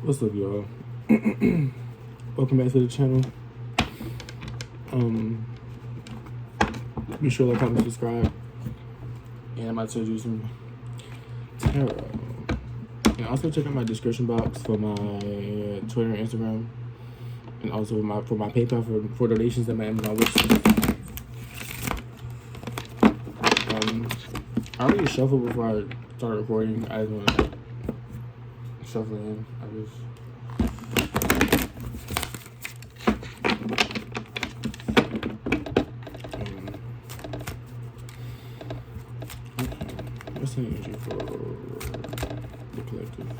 What's up, y'all? Welcome back to the channel. Be sure to like, comment, subscribe, and I'm about to do some tarot. And also check out my description box for my Twitter and Instagram, and also for my PayPal for donations that my Amazon wish list. I already shuffled before I started recording. I just want to shuffle in. What's the energy for the collective?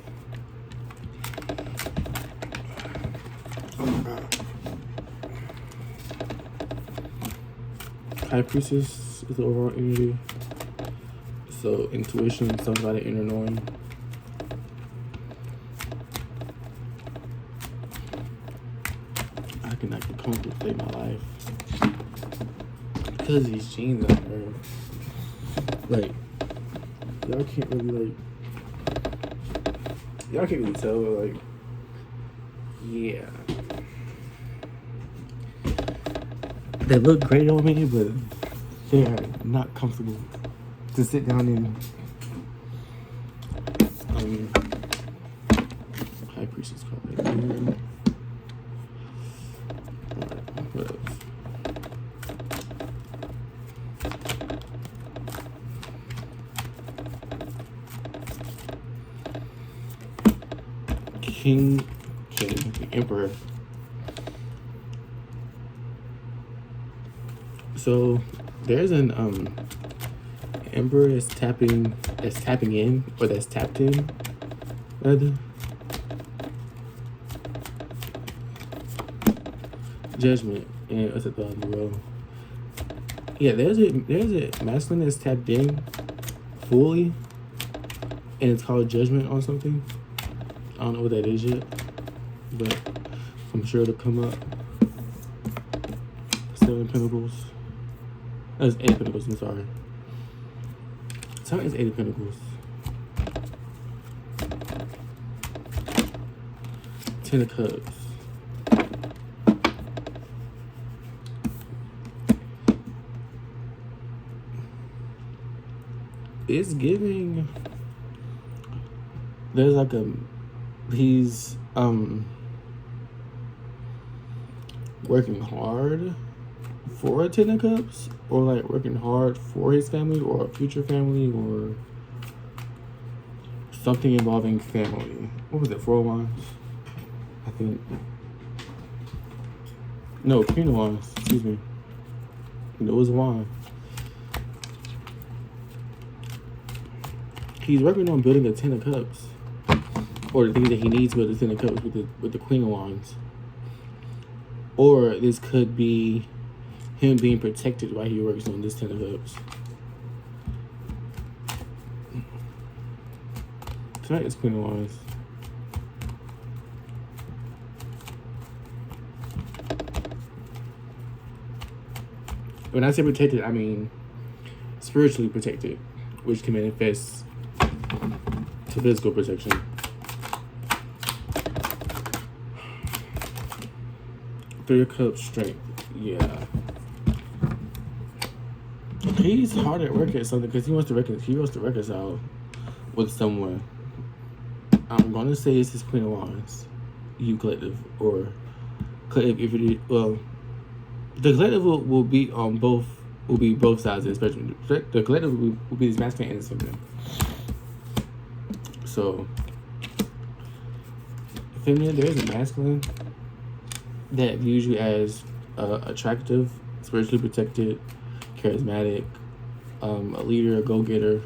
Oh my god. High Priestess is the overall energy. So intuition, something about the inner knowing. I can contemplate my life. Because these genes on her. Like, y'all can't really tell, but like, yeah. They look great on me, but they are not comfortable to sit down in. High Priestess card. What else? King, the Emperor. So there's an Emperor that's tapping in, or that's tapped in, rather. Judgment, and what's at the other row? Yeah, there's a masculine that's tapped in fully, and it's called Judgment on something. I don't know what that is yet, but I'm sure it'll come up. 7 of Pentacles. That's 8 of Pentacles, I'm sorry. Something is 8 of Pentacles. 10 of Cups. It's giving. There's like he's working hard for a 10 of Cups, or like working hard for his family or a future family, or something involving family. What was it? 4 of Wands, I think. No, Queen of Wands. Excuse me. No, it was a wand. He's working on building a 10 of Cups, or the things that he needs with the 10 of Cups with the Queen of Wands. Or this could be him being protected while he works on this 10 of Cups. Tonight is Queen of Wands. When I say protected, I mean spiritually protected, which can manifest to physical protection. Three of Cups, strength. Yeah. He's hard at work at something because he wants to reconcile with someone. I'm gonna say it's his Queen of Wands, you collective, or collective. If it, well, the collective will be on both. Will be both sides of the spectrum. The collective will be his masculine and his feminine. So, feminine, there is a masculine that views you as attractive, spiritually protected, charismatic, a leader, a go-getter.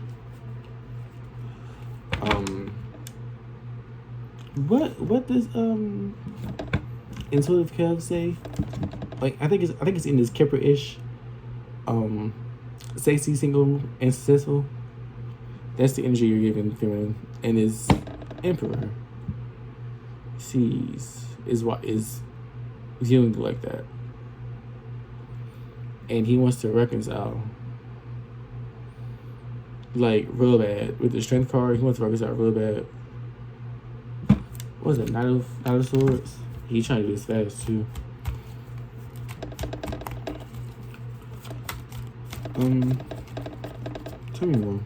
What does intuitive Kev say? Like, I think it's in this Kipper-ish. Sexy, single, and successful. That's the energy you're giving feminine. And his Emperor is viewing you like that. And he wants to reconcile. Like, real bad. With the strength card, he wants to reconcile real bad. What was it? Knight of Swords? He trying to do this fast too. Tell me more.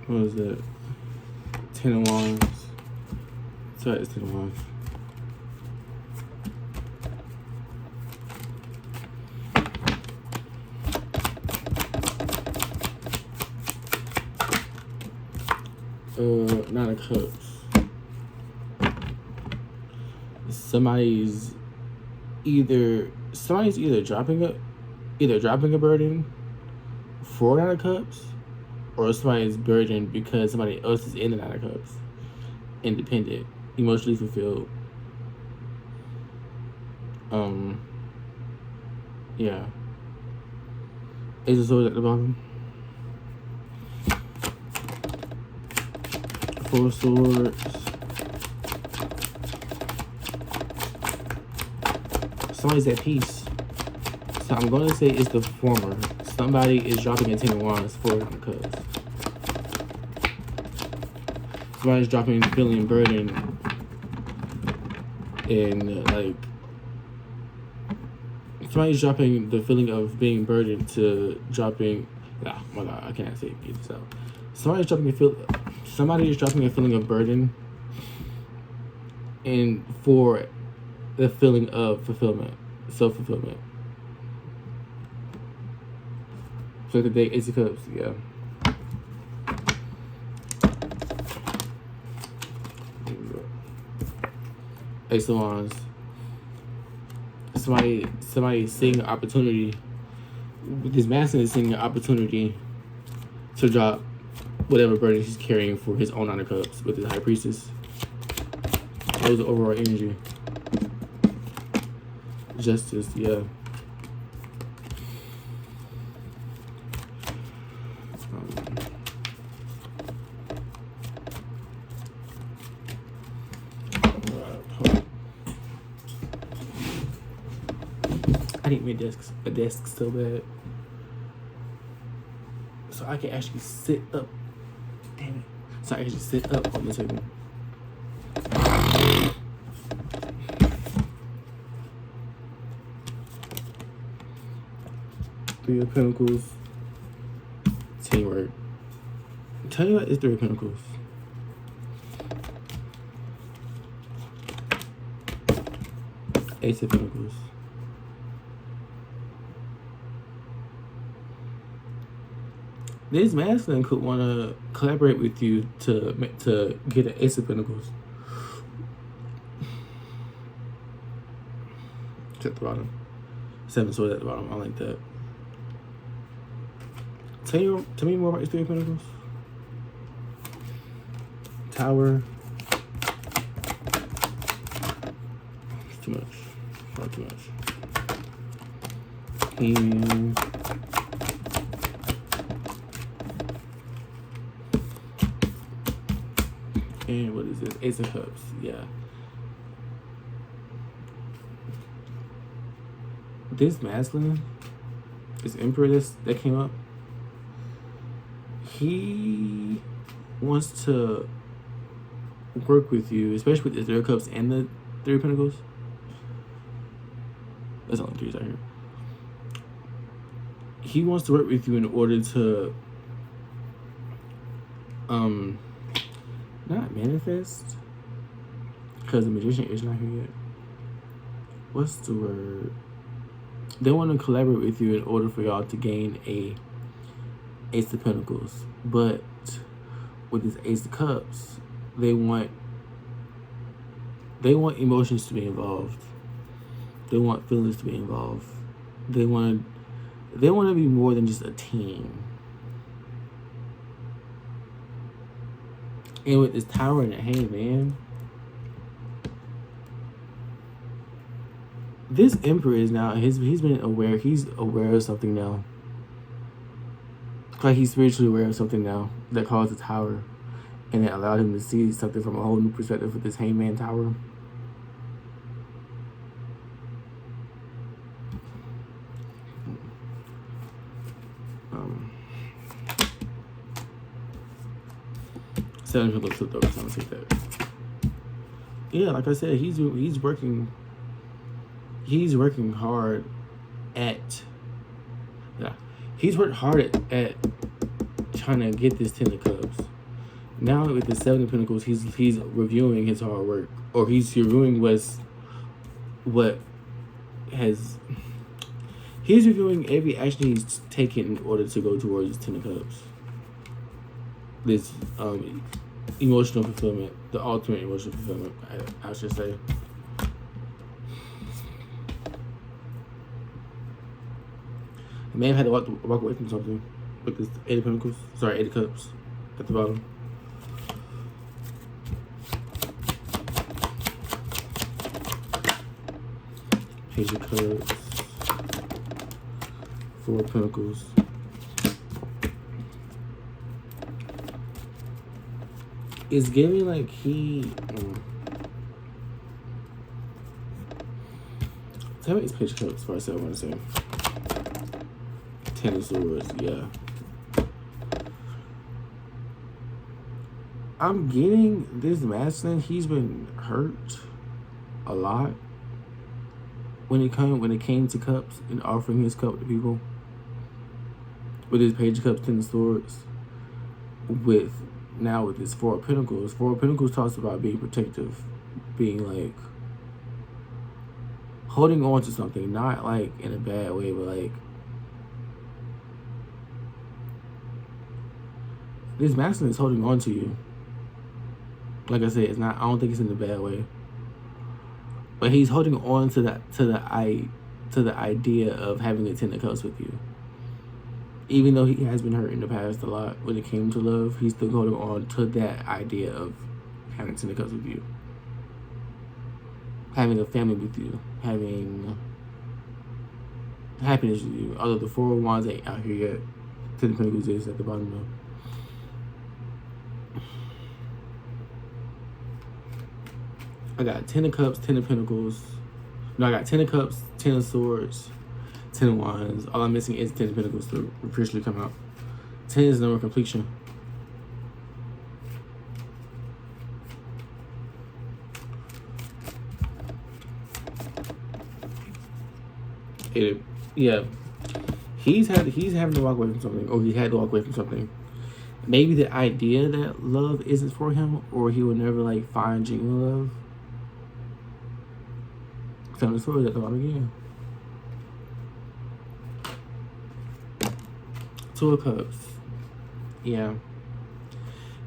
What was that? Ten of Wands. Sorry, it's Ten of Wands. Nine of Cups. Somebody's either dropping a burden for Nine of Cups, or somebody's burdened because somebody else is in the Nine of Cups. Independent, emotionally fulfilled. Yeah. Ace of Swords at the bottom. Four of Swords. Somebody's at peace. So I'm going to say it's the former. Somebody is dropping a Ten of Wands for the Cups. Somebody's dropping feeling burden and like somebody's dropping the feeling of being burdened to dropping. Oh my God, I can't say it. So somebody's dropping a feeling of burden and for the feeling of fulfillment, self-fulfillment. So the day Ace of Cups, yeah. Ace of Wands. Somebody seeing an opportunity. This masculine is seeing an opportunity to drop whatever burden he's carrying for his own Nine of Cups with his High Priestess. That was the overall energy. Justice, yeah. I need my a desk so bad, so I can actually sit up. Damn it! So I can actually sit up on the table. Three of Pentacles. Teamwork. Tell you what, it's Three of Pentacles. Ace of Pentacles. This masculine could want to collaborate with you to get an Ace of Pentacles. It's at the bottom. Seven of Swords at the bottom. I like that. Tell me more about your Three of Pentacles. Tower. It's too much. Far too much. And what is this? Ace of Cups. Yeah. This masculine, this Emperor that came up, he wants to work with you, especially with the Three of Cups and the Three of Pentacles. That's only threes right here. He wants to work with you in order to not manifest, because the Magician is not here yet. What's the word? They want to collaborate with you in order for y'all to gain a Ace of Pentacles. But with this Ace of Cups, they want emotions to be involved. They want feelings to be involved. They want to be more than just a team. And with this Tower in the hand, man, this Emperor is now, he's been aware, he's aware of something now. Like he's spiritually aware of something now that caused the Tower. And it allowed him to see something from a whole new perspective with this Hangman Tower. Seven people flipped over, so I'm gonna take that. Yeah, like I said, he's working hard at yeah, he's worked hard at trying to get this 10 of Cups. Now with the 7 of Pentacles, he's reviewing his hard work, or he's reviewing what has he's reviewing every action he's taken in order to go towards his 10 of Cups. This emotional fulfillment, the ultimate emotional fulfillment, I should say. The man had to walk away from something with this 8 of Pentacles. Sorry, 8 of Cups at the bottom. Page of Cups. 4 of Pentacles. It's giving like tell me it's Page of Cups first. I want to say 10 of Swords. Yeah, I'm getting this masculine. He's been hurt a lot when it came to cups and offering his cup to people. With his Page of Cups, 10 of Swords. With this 4 of Pentacles. 4 of Pentacles talks about being protective, being like holding on to something, not like in a bad way, but like this masculine is holding on to you. Like I said, it's not. I don't think it's in a bad way, but he's holding on to the idea of having a 10 of Cups with you. Even though he has been hurt in the past a lot when it came to love, he's still holding on to that idea of having 10 of Cups with you, having a family with you, having happiness with you. Although the 4 of Wands ain't out here yet, 10 of Pentacles is at the bottom though. I got 10 of Cups, 10 of Pentacles. No, I got 10 of Cups, 10 of Swords, 10 of Wands. All I'm missing is 10 of Pentacles to officially come out. 10 is the number of completion. Yeah. He's having to walk away from something, or he had to walk away from something. Maybe the idea that love isn't for him, or he will never like find genuine love. 10 of Swords at the bottom again. 2 of Cups. Yeah.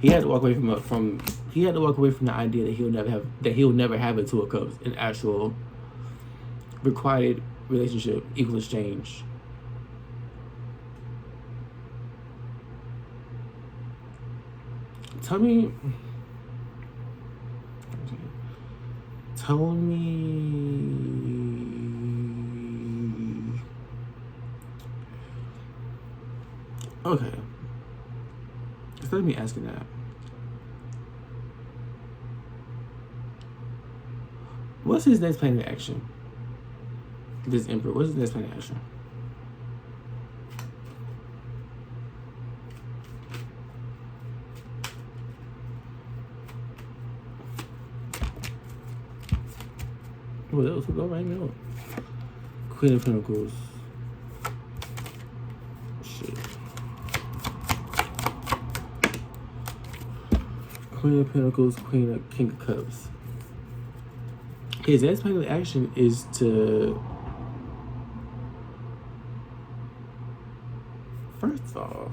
He had to walk away from the idea that he'll never have a 2 of Cups, an actual requited relationship, equal exchange. Tell me. Okay. Instead of me asking that, what's his next plan of action? This Emperor, what's his next plan of action? What else? Go right now. Queen of Pentacles. Shit. Queen of Pentacles, King of Cups. His next plan of action is to, first of all,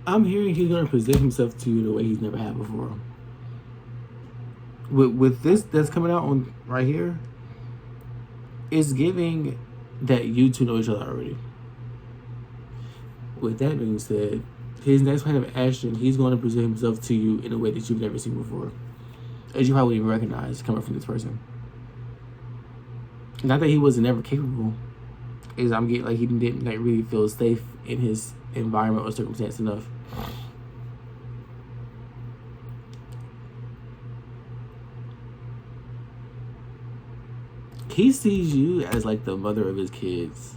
I'm hearing he's going to present himself to you the way he's never had before. With this that's coming out on right here, it's giving that you two know each other already. With that being said, his next plan of action, he's going to present himself to you in a way that you've never seen before, as you probably even recognize coming from this person. Not that he wasn't ever capable, is I'm getting like he didn't like really feel safe in his environment or circumstance enough. He sees you as like the mother of his kids.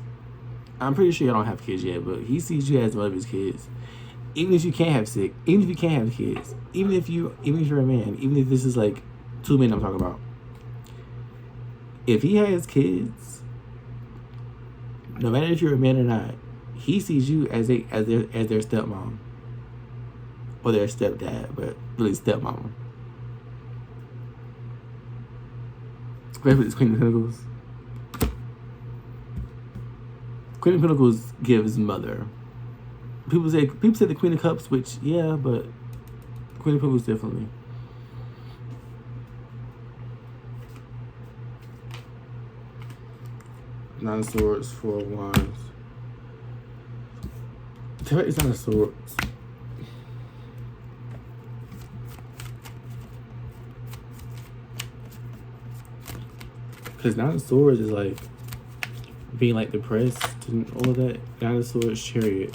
I'm pretty sure y'all don't have kids yet, but he sees you as one of his kids. Even if you can't have sick, even if you can't have kids, even if you're a man, even if this is like 2 men I'm talking about. If he has kids, no matter if you're a man or not, he sees you as their stepmom or their stepdad, but really stepmama. Ready for this Queen of Pentacles? Queen of Pentacles gives mother. People say the Queen of Cups, which yeah, but Queen of Pentacles definitely. Nine of Swords, Four of Wands. It's Nine of Swords. Because Nine of Swords is like being like depressed and all of that. Nine of Swords, Chariot.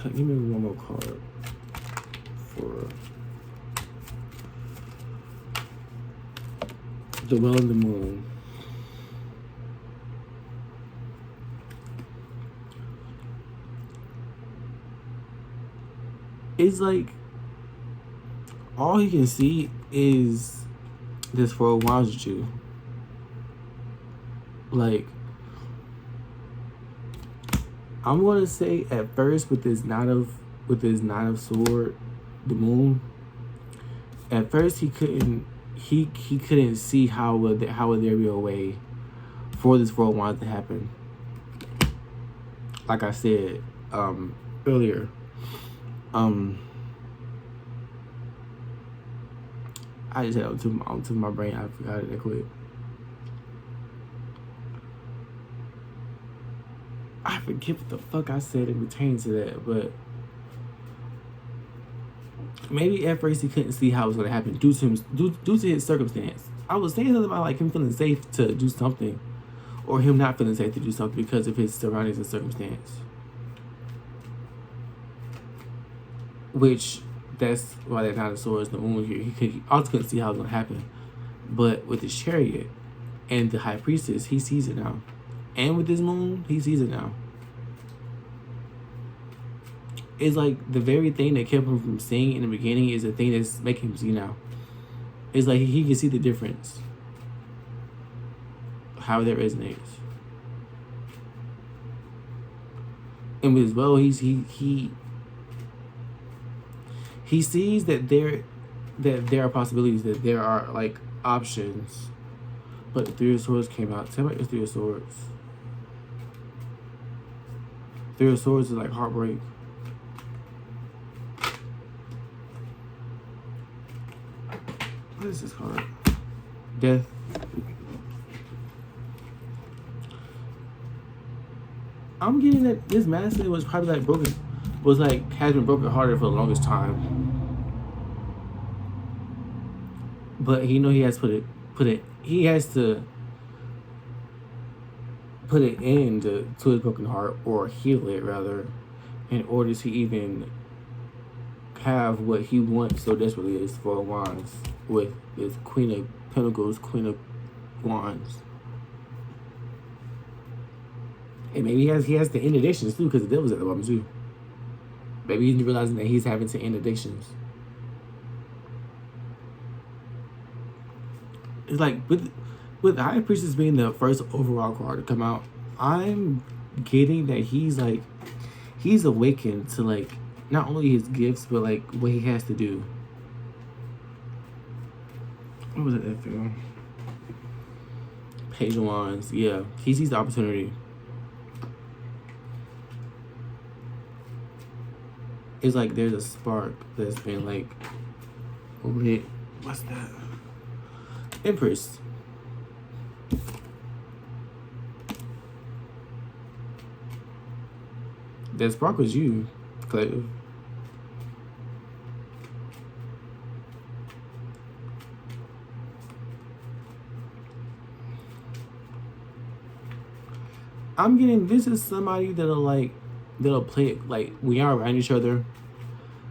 Give me one more card for the Well and the Moon. It's like all he can see is this Four of Wands with you. Like, I'm gonna say at first with this Nine of Sword, the Moon. At first he couldn't see how would there be a way for this Four of Wands to happen. Like I said earlier, I just had it onto my brain. I forgot it that quick. I forget what the fuck I said in pertaining to that, but maybe at first he couldn't see how it was going to happen due to his circumstance. I was saying something about like him feeling safe to do something, or him not feeling safe to do something because of his surroundings and circumstance. Which that's why that Nine of Swords, the Moon here, he also couldn't see how it was going to happen. But with the Chariot and the High Priestess, he sees it now. And with this Moon, he sees it now. It's like the very thing that kept him from seeing in the beginning is the thing that's making him see now. It's like he can see the difference. How that resonates. And as well, he sees that there are possibilities, that there are like options. But the Three of Swords came out. Tell me about the Three of Swords. Three of Swords is like heartbreak. What is this card? Death. I'm getting that this masculine was probably like has been broken hearted for the longest time. But he he has to put it into his broken heart, or heal it rather, in order to even have what he wants so desperately is Four of Wands with his Queen of Pentacles, Queen of Wands. And maybe he has to end addictions too, because the devil's at the bottom too. Maybe he's realizing that he's having to end addictions. It's like with the High Priestess being the first overall card to come out, I'm getting that he's awakened to like not only his gifts but like what he has to do. What was it that film? Page of Wands, yeah. He sees the opportunity. It's like there's a spark that's been like lit. What's that? Empress. That spark was you, Collective. I'm getting this is somebody that'll play it like when y'all around each other.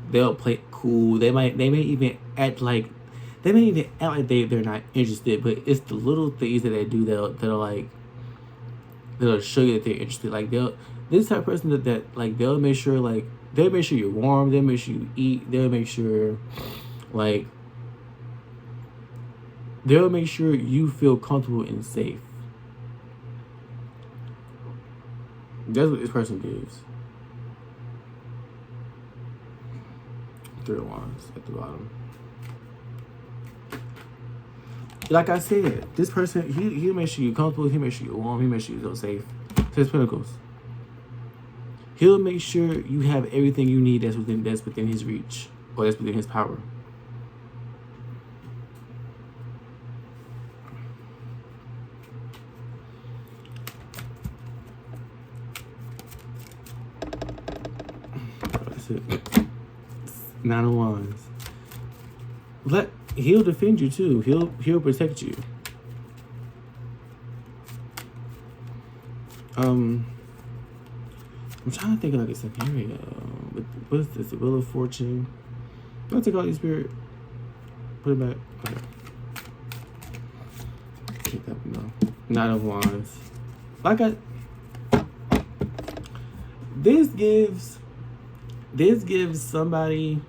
They'll play it cool. They may even act like they may even act like they're not interested, but it's the little things that they do that'll like that'll show you that they're interested. Like this type of person that like they'll make sure you're warm, they'll make sure you eat, they'll make sure you feel comfortable and safe. That's what this person gives. 3 of Wands at the bottom. Like I said, this person, he'll make sure you're comfortable, he'll make sure you're warm, he'll make sure you feel safe. 6 Pentacles. He'll make sure you have everything you need that's within his reach, or that's within his power. That's it. 9 of Wands. He'll defend you too. He'll protect you. I'm trying to think of like a scenario. What's this? The Wheel of Fortune. I'll take all these spirit. Put it back. Okay. Take that no. 9 of Wands. This gives somebody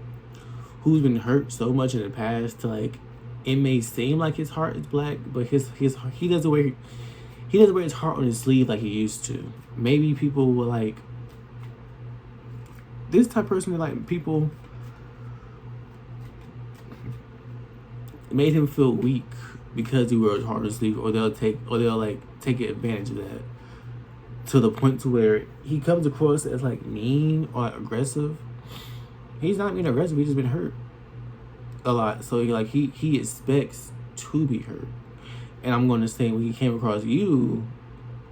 who's been hurt so much in the past to like, it may seem like his heart is black, but he doesn't wear his heart on his sleeve like he used to. Maybe people will like this type of person, like people made him feel weak because he wears his heart on his sleeve, or they'll take advantage of that to the point to where he comes across as like mean or like aggressive. He's not being aggressive, he's just been hurt a lot. So he expects to be hurt. And I'm gonna say when he came across you,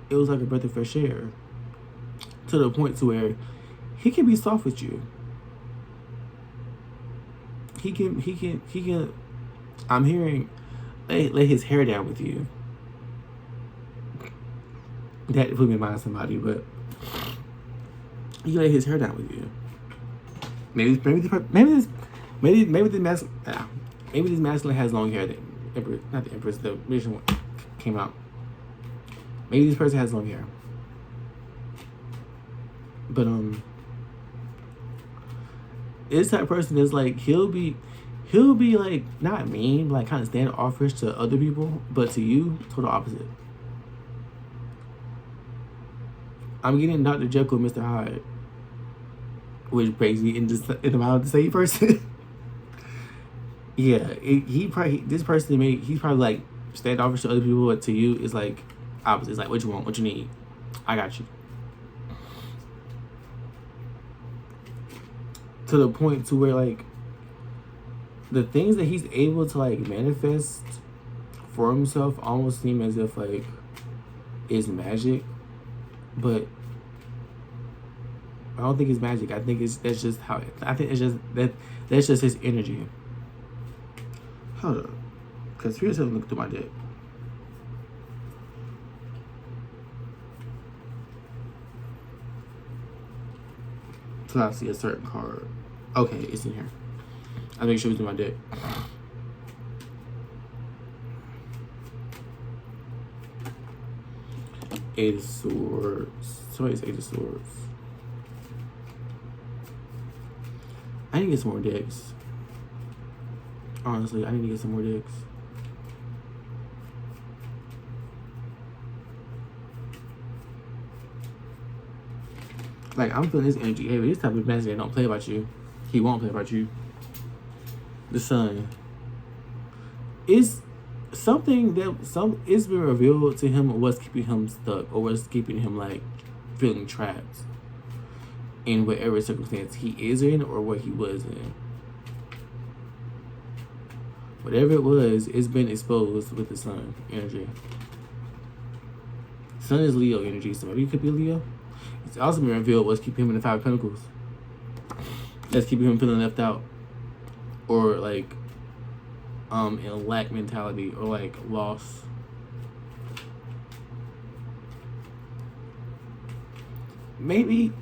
it was like a breath of fresh air. To the point to where he can be soft with you. He can I'm hearing lay his hair down with you. That put me in mind of somebody, but he can lay his hair down with you. Maybe this masculine has long hair. Not the Empress, the Magician one came out. Maybe this person has long hair. But this type of person is like he'll be like not mean, like kind of standoffish to other people, but to you, total opposite. I'm getting Dr. Jekyll and Mr. Hyde, which brings me in the mind of the same person. Yeah, this person he's probably like standoffish to other people, but to you it's like opposite. It's like, what you want, what you need, I got you. To the point to where like the things that he's able to like manifest for himself almost seem as if like it's magic, but I don't think it's magic. I think that's just his energy. Hold up, because here's a look through my deck. So I see a certain card. Okay, it's in here. I'll make sure it's in my deck. Eight of Swords. Somebody's Eight of Swords. I need to get some more decks. Honestly, I need to get some more decks. Like, I'm feeling this energy. Hey, this type of masculine don't play about you. He won't play about you. The Sun. It's something that it's been revealed to him what's keeping him stuck, or what's keeping him like feeling trapped in whatever circumstance he is in or what he was in. Whatever it was, it's been exposed with the Sun energy. Sun is Leo energy, so maybe it could be Leo. It's also been revealed what's keeping him in the Five of Pentacles. That's keeping him feeling left out, or like in a lack mentality, or like loss. Maybe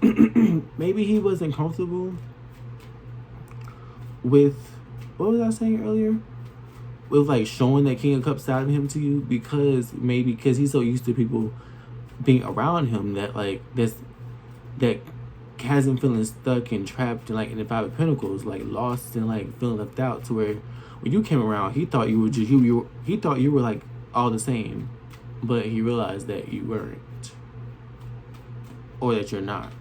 maybe he wasn't comfortable with, what was I saying earlier? with like showing that King of Cups side of him to you, because he's so used to people being around him that like that has him feeling stuck and trapped in like in the Five of Pentacles, like lost and like feeling left out, to where when you came around he thought you were just he thought you were like all the same, but he realized that you weren't, or that you're not.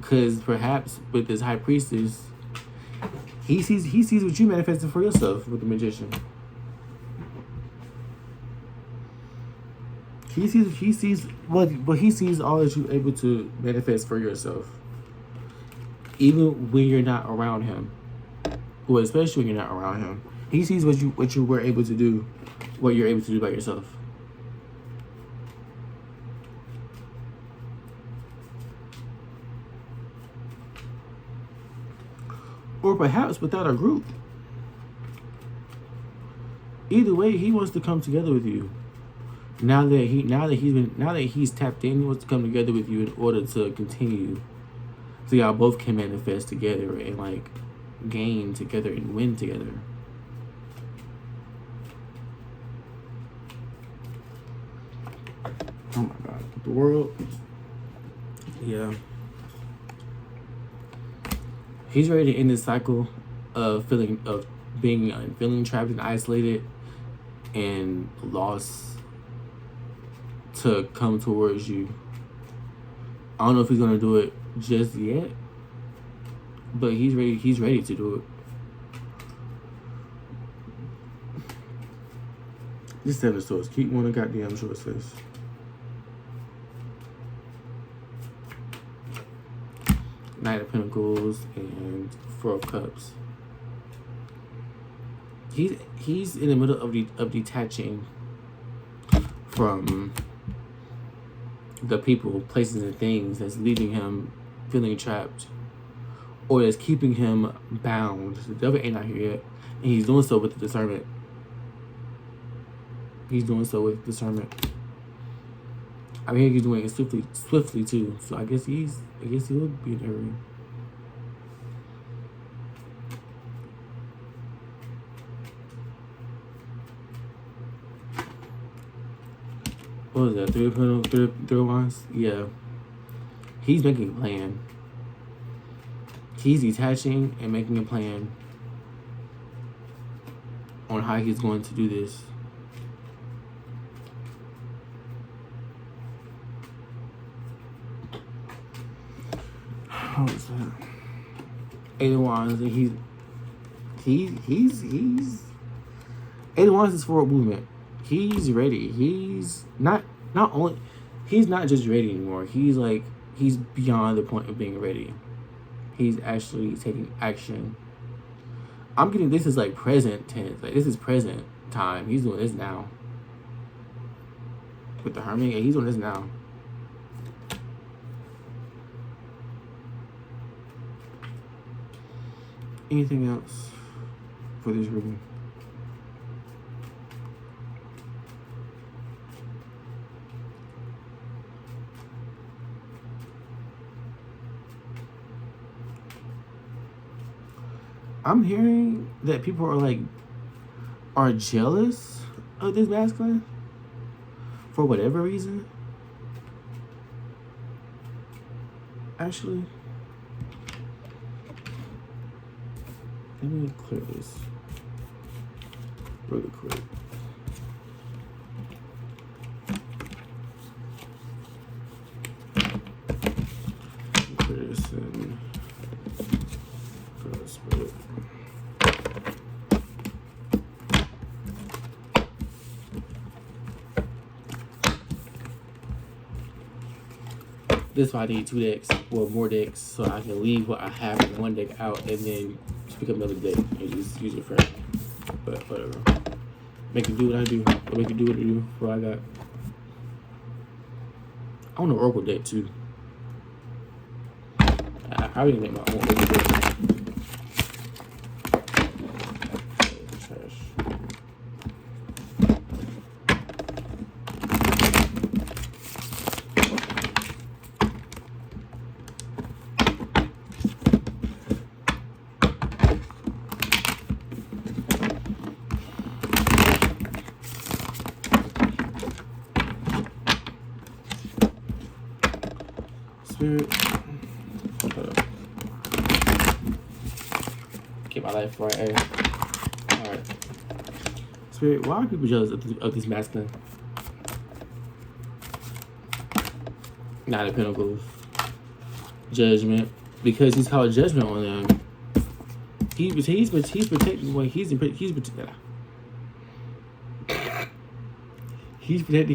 Because perhaps with this High Priestess, he sees what you manifested for yourself with the Magician. He sees what he sees all that you're able to manifest for yourself, even when you're not around him. Well, especially when you're not around him, he sees what you were able to do, what you're able to do by yourself. Or perhaps without a group. Either way, he wants to come together with you. Now that he's tapped in, he wants to come together with you in order to continue, so y'all both can manifest together and like gain together and win together. Oh my God, the world. Yeah. He's ready to end this cycle of feeling trapped and isolated and lost, to come towards you. I don't know if he's gonna do it just yet, but he's ready to do it. This Seven of Swords, keep one of goddamn short face. Knight of Pentacles and Four of Cups. He's in the middle of detaching from the people, places, and things that's leaving him feeling trapped, or that's keeping him bound. The devil ain't out here yet, and he's doing so with the discernment. He's doing so with discernment. I mean, he's doing it swiftly too. So I guess he will be in a hurry. What was that? Three Wands? Yeah. He's making a plan. He's detaching and making a plan on how he's going to do this. How is that? Eight of Wands, and he's Eight of Wands is forward movement. He's ready. He's not just ready anymore. He's beyond the point of being ready. He's actually taking action. I'm getting this is like present tense. Like this is present time. He's doing this now. With the Hermit, yeah, he's doing this now. Anything else for this reading? I'm hearing that people are jealous of this masculine for whatever reason. Actually, let me clear this really quick. Clear this in spirit. This is why I need 2 decks or more decks, so I can leave what I have in one deck out and then pick up another deck and just use it for it. But whatever. Make it do what I do. Or make it do what I do. What I got. I want an Oracle deck too. I probably make my own Oracle deck. Spirit. Keep my life right, eh? Alright. Spirit, why are people jealous of this masculine? Nine of Pentacles. Judgment. Because he's called judgment on them. He's protecting what he's protecting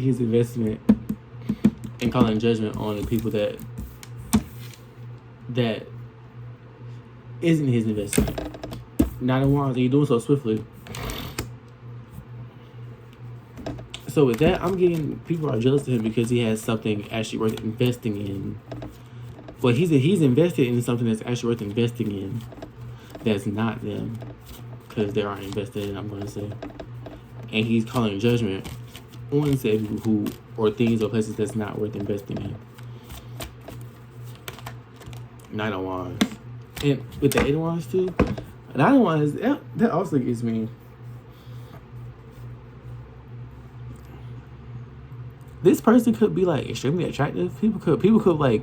his investment and calling judgment on the people that isn't his investment. Nine of Wands, and you're doing so swiftly. So with that, I'm getting people are jealous of him because he has something actually worth investing in. Well, he's invested in something that's actually worth investing in. That's not them, because they aren't invested in. I'm going to say, and he's calling judgment on said people who or things or places that's not worth investing in. Nine of Wands, and with the Eight of Wands too. Nine of Wands, that also gives me. This person could be like extremely attractive. People could like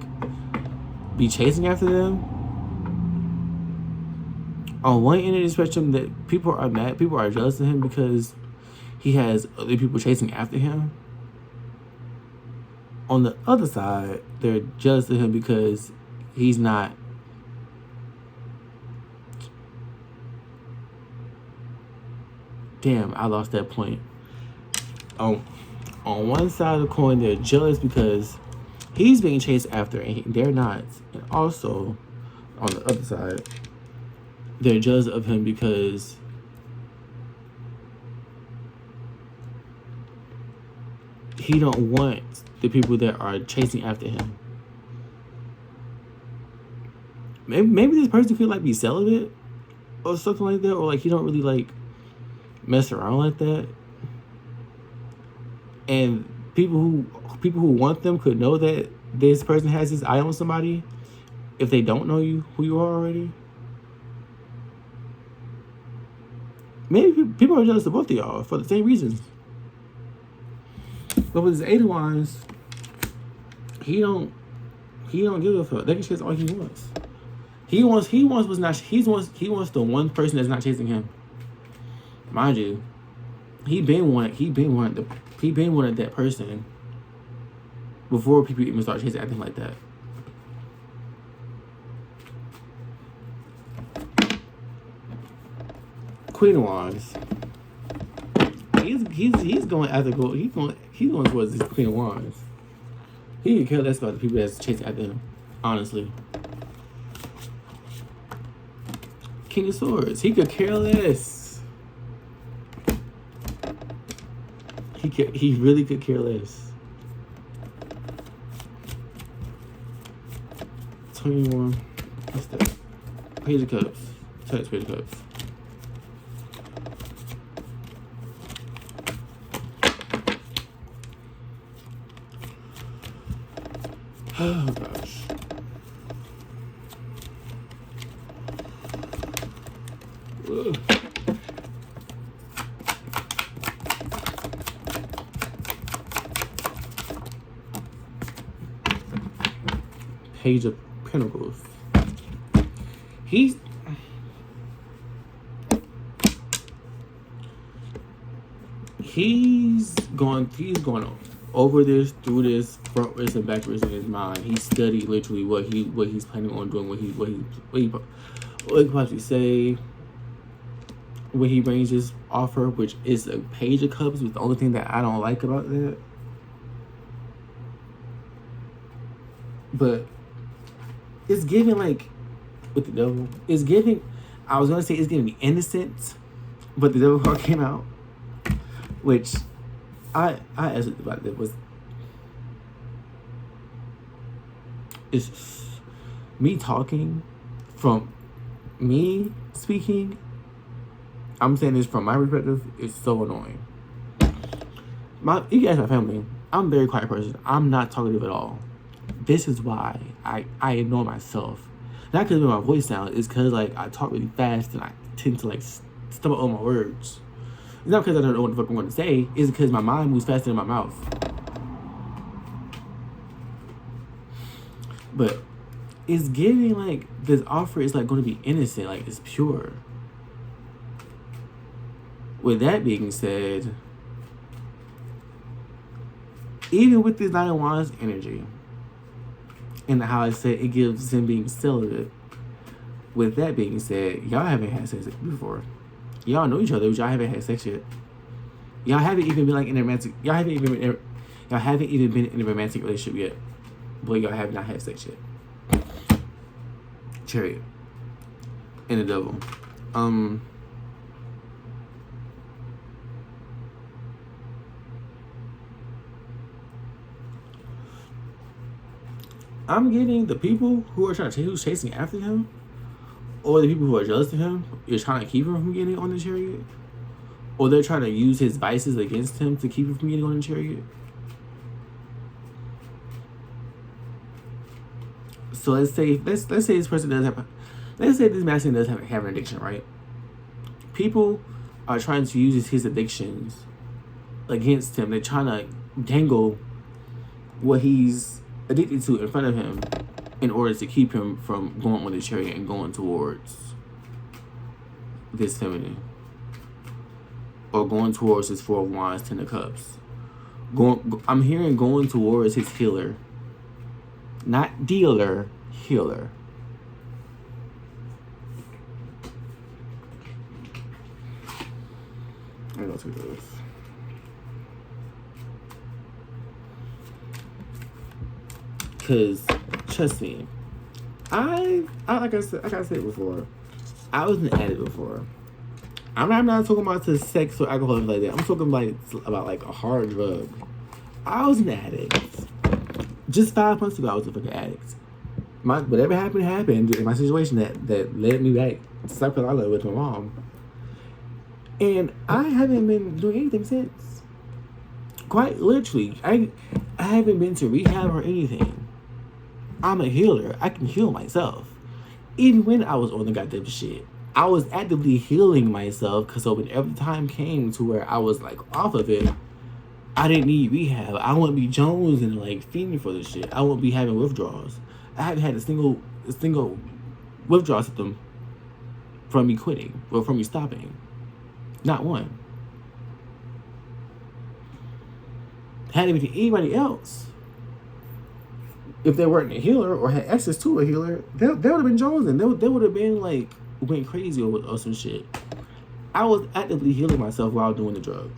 be chasing after them. On one end of the spectrum, that people are mad, people are jealous of him because he has other people chasing after him. On the other side, they're jealous of him because he's not. Damn, I lost that point. On one side of the coin, they're jealous because he's being chased after and they're not. And also, on the other side, they're jealous of him because he don't want the people that are chasing after him. Maybe this person could like be celibate or something like that, or like he don't really like mess around like that. And people who want them could know that this person has his eye on somebody if they don't know who you are already. Maybe people are jealous of both of y'all for the same reasons. But with his Eight of Wands, he don't give a fuck. They can chase all he wants. He wants the one person that's not chasing him. Mind you, he been wanted that person before people even start chasing acting like that. Queen of Wands. He's going after gold. He's going towards this Queen of Wands. He can care less about the people that's chasing after him. Honestly. King of Swords. He could care less. He really could care less. 21. What's that? Page of Cups. Touch Page of Cups. Oh gosh. Ugh. Page of Pentacles. He's going over this, through this, frontwards and backwards in his mind. He studied literally what he's planning on doing, what he possibly say when he brings his offer, which is a Page of Cups. With the only thing that I don't like about that, but it's giving like with the devil. It's giving. I was gonna say it's giving me innocent, but the devil card came out, which I asked about it was. It's me talking from me speaking. I'm saying this from my perspective. It's so annoying. You can ask my family. I'm a very quiet person. I'm not talkative at all. This is why I ignore myself. Not because of my voice sound. It's because like I talk really fast and I tend to like stumble on my words. It's not because I don't know what the fuck I'm going to say. It's because my mind moves faster than my mouth. But it's giving like this offer is like going to be innocent, like it's pure. With that being said, even with this Nine of Wands energy, and how I said it gives him being celibate. With that being said, y'all haven't had sex before. Y'all know each other, but y'all haven't had sex yet. Y'all haven't even been like in a romantic. Y'all haven't even been in a romantic relationship yet. But y'all have not had sex yet. Chariot and the Devil. I'm getting the people who are who's chasing after him, or the people who are jealous of him, is trying to keep him from getting on the Chariot, or they're trying to use his vices against him to keep him from getting on the Chariot. So let's say this person does have, let's say this masculine does have an addiction, right? People are trying to use his addictions against him. They're trying to dangle what he's addicted to in front of him in order to keep him from going on the Chariot and going towards this feminine, or going towards his Four of Wands, Ten of Cups. I'm hearing going towards his healer, not dealer, healer. I'm gonna take this. Cause trust me, I like I said before, I was an addict before. I'm not talking about to sex or alcohol like that. I'm talking about like a hard drug. I was an addict. Just 5 months ago, I was a fucking addict. Whatever happened in my situation that led me back to South Carolina with my mom. And I haven't been doing anything since. Quite literally, I haven't been to rehab or anything. I'm a healer. I can heal myself. Even when I was on the goddamn shit, I was actively healing myself, because so whenever the time came to where I was like off of it, I didn't need rehab. I wouldn't be Jones and like fiending for this shit. I wouldn't be having withdrawals. I haven't had a single withdrawal symptom from me quitting or from me stopping. Not one. Had it been anybody else, if they weren't a healer or had access to a healer, they would have been Jonesing. They would have been like went crazy or some shit. I was actively healing myself while doing the drug.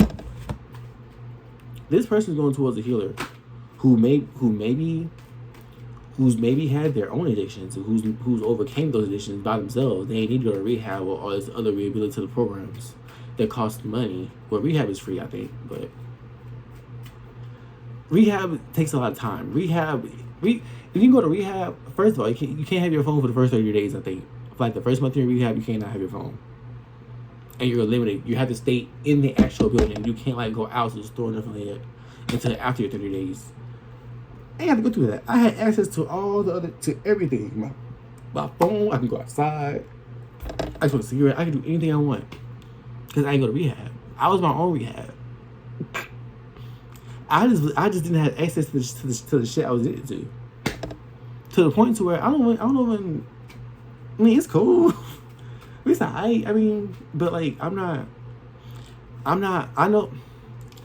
This person's going towards a healer who's maybe had their own addictions, who's overcame those addictions by themselves. They ain't need to go to rehab or all these other rehabilitative programs that cost money. Well, rehab is free, I think, but rehab takes a lot of time. If you go to rehab, first of all, you can't have your phone for the first 30 days, I think. For like the first month in rehab, you cannot have your phone. And you're limited. You have to stay in the actual building. You can't like go out to the store or nothing like that until after your 30 days. I didn't have to go through that. I had access to to everything. My phone, I can go outside. I can smoke a I can do anything I want. Because I didn't go to rehab. I was my own rehab. I just didn't have access to the shit I was addicted to. To the point to where I don't even. I mean, it's cool. It's alright. I mean, but like, I'm not. I know.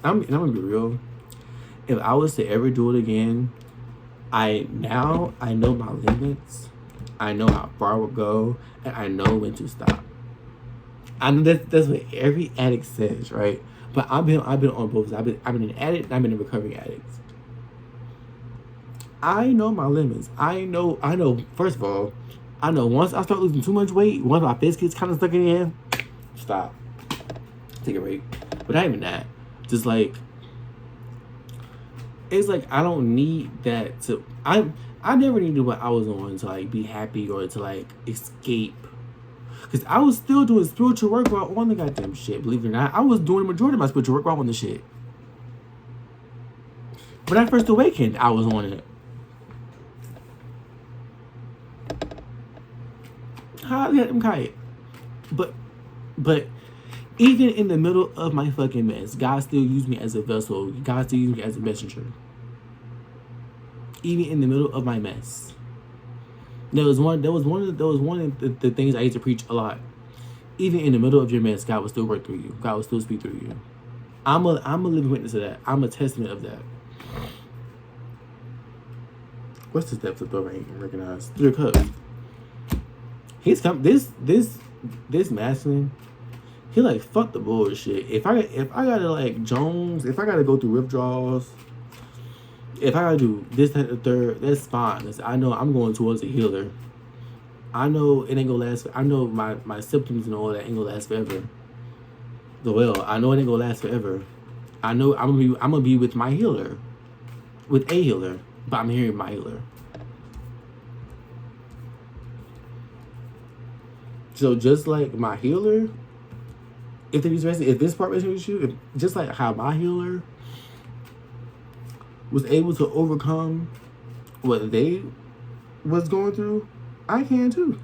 I'm gonna be real. If I was to ever do it again, I know my limits. I know how far I would go, and I know when to stop. I know that's what every addict says, right? But I've been on both sides. I've been an addict, and I've been a recovering addict. I know my limits. I know. First of all, I know once I start losing too much weight, once my face gets kind of stuck in the air, stop. Take a break. But not even that. Just like, it's like I don't need that to. I never needed what I was on to like be happy or to like escape. Because I was still doing spiritual work while on the goddamn shit. Believe it or not, I was doing the majority of my spiritual work while on the shit. When I first awakened, I was on it. How let them kite? But even in the middle of my fucking mess, God still used me as a vessel. God still used me as a messenger. Even in the middle of my mess. That was one of the things I used to preach a lot. Even in the middle of your mess, God will still work through you. God will still speak through you. I'm a living witness of that. I'm a testament of that. What's the depth of the rank recognized? 3 cups. He's come this masculine. He like fuck the bullshit. If I gotta like Jones, if I gotta go through withdrawals, if I gotta do this, that, the third, that's fine. I know I'm going towards a healer. I know it ain't gonna last. I know my symptoms and all that ain't gonna last forever. I know it ain't gonna last forever. I know I'm gonna be with my healer, with a healer, but I'm hearing my healer. So just like my healer, if this part resonates with you, just like how my healer was able to overcome what they was going through, I can too.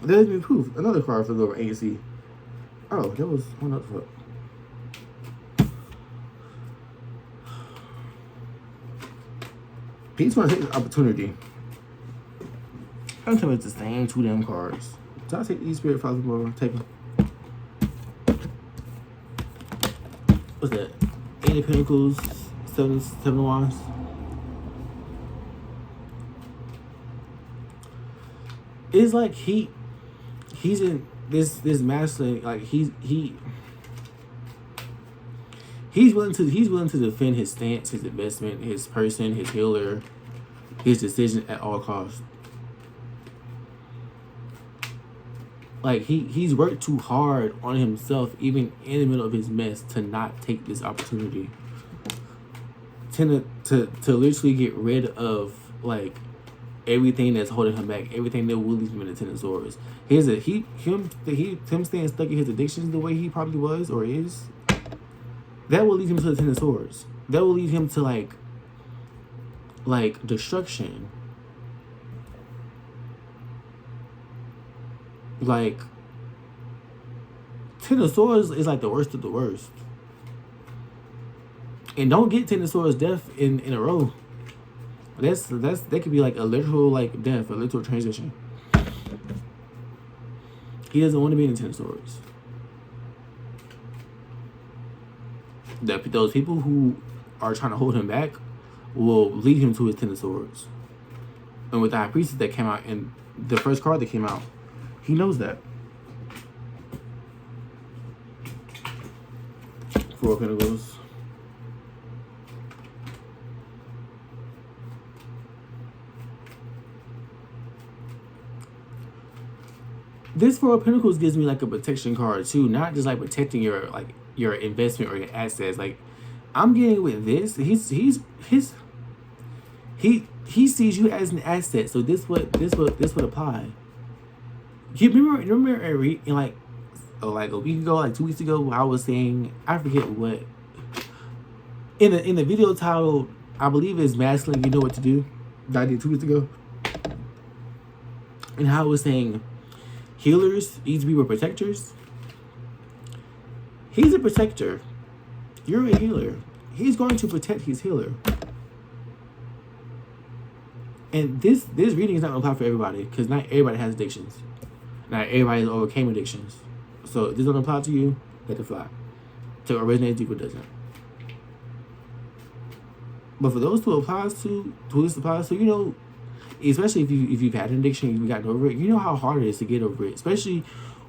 There's been proof. Another card for the AC. Oh, that was one up for. Pete's want to take this opportunity. I'm telling you, it's the same 2 damn cards. So I take these spirit files more. Take them. What's that? 8 of Pentacles, 7 of Wands. It's like he's in this masculine, like he's willing to defend his stance, his investment, his person, his healer, his decision at all costs. Like he's worked too hard on himself, even in the middle of his mess, to not take this opportunity. To literally get rid of like everything that's holding him back, everything that will leave him in the Ten of Swords. Him staying stuck in his addictions the way he probably was or is, that will lead him to the Ten of Swords. That will lead him to like destruction. Like, Ten of Swords is like the worst of the worst. And don't get Ten of Swords death in a row. That could be like a literal like death, a literal transition. He doesn't want to be in the Ten of Swords. Those people who are trying to hold him back will lead him to his Ten of Swords. And with the High Priestess that came out in the first card that came out, he knows that. 4 of Pentacles. This 4 of Pentacles gives me like a protection card too, not just like protecting your investment or your assets. Like I'm getting with this, he sees you as an asset. So this would apply. You remember like a week ago, like 2 weeks ago, I was saying, I forget what, in the video title, I believe it's masculine, you know what to do, that I did 2 weeks ago, and how I was saying healers need to be with protectors. He's a protector. You're a healer. He's going to protect his healer. And this reading is not going to apply for everybody, because not everybody has addictions. Not everybody has overcame addictions. So if this doesn't apply to you, let it fly. To originate people doesn't. But for those who this applies to, you know, especially if you've had an addiction and you've gotten over it, you know how hard it is to get over it. Especially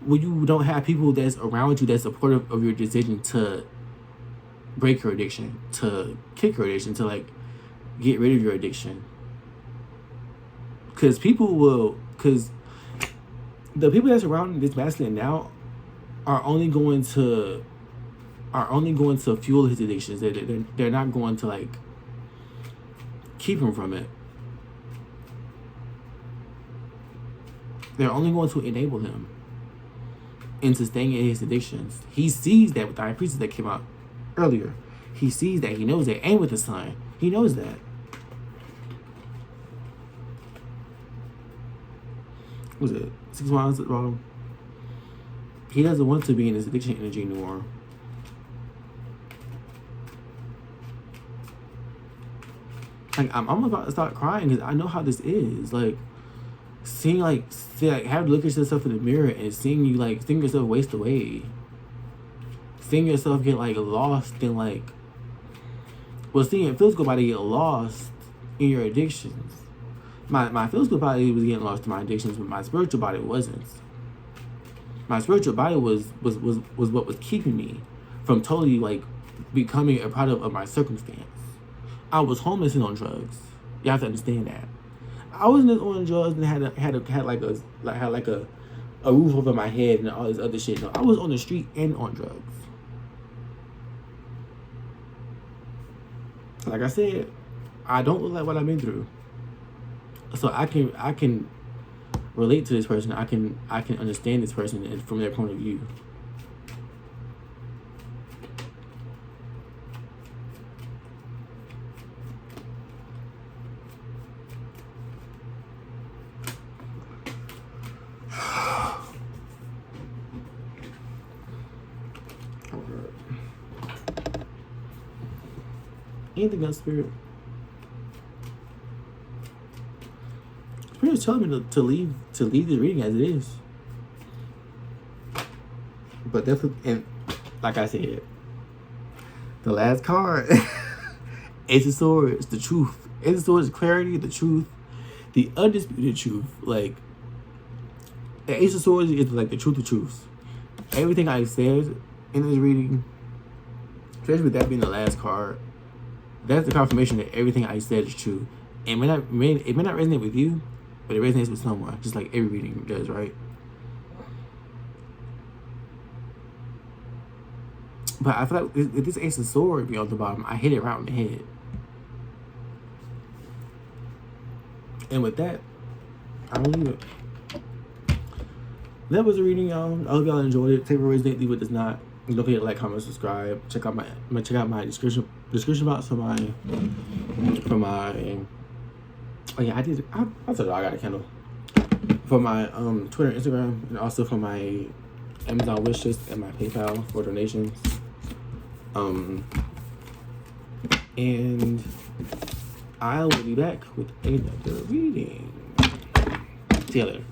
when you don't have people that's around you that's supportive of your decision to break your addiction, to kick your addiction, to like get rid of your addiction. Because the people that's around this masculine now are only going to fuel his addictions. They're not going to like keep him from it. They're only going to enable him into staying in his addictions. He sees that with the High Priestess that came out earlier. He sees that. He knows that. And with the Sun, he knows that. What was it? 6 Wands at the bottom. He doesn't want to be in his addiction energy anymore. Like, I'm about to start crying because I know how this is. Like, have to look at yourself in the mirror and seeing yourself waste away. Seeing yourself get like lost in like, well, seeing your physical body get lost in your addictions. My physical body was getting lost in my addictions, but my spiritual body wasn't. My spiritual body was what was keeping me from totally like becoming a product of my circumstance. I was homeless and on drugs. You have to understand that. I wasn't just on drugs and had like a roof over my head and all this other shit. No, I was on the street and on drugs. Like I said, I don't look like what I've been through, so I can relate to this person. I can understand this person from their point of view. Anything else, Spirit? Spirit's telling me to leave the reading as it is. But definitely, and like I said, the last card, Ace of Swords, the truth. Ace of Swords, clarity, the truth, the undisputed truth. Like, the Ace of Swords is like the truth of truths. Everything I said in this reading, especially with that being the last card, that's the confirmation that everything I said is true. It may not resonate with you, but it resonates with someone, just like every reading does, right? But I feel like if this Ace of Swords be on the bottom, I hit it right on the head. And with that, I will leave it. That was a reading, y'all. I hope y'all enjoyed it. Take what resonates, leave what does not. Don't forget to like, comment, subscribe. Check out my description box for my. Oh yeah, I told you I got a candle for my Twitter, Instagram, and also for my Amazon wishlist and my PayPal for donations. And I will be back with another reading. See you later.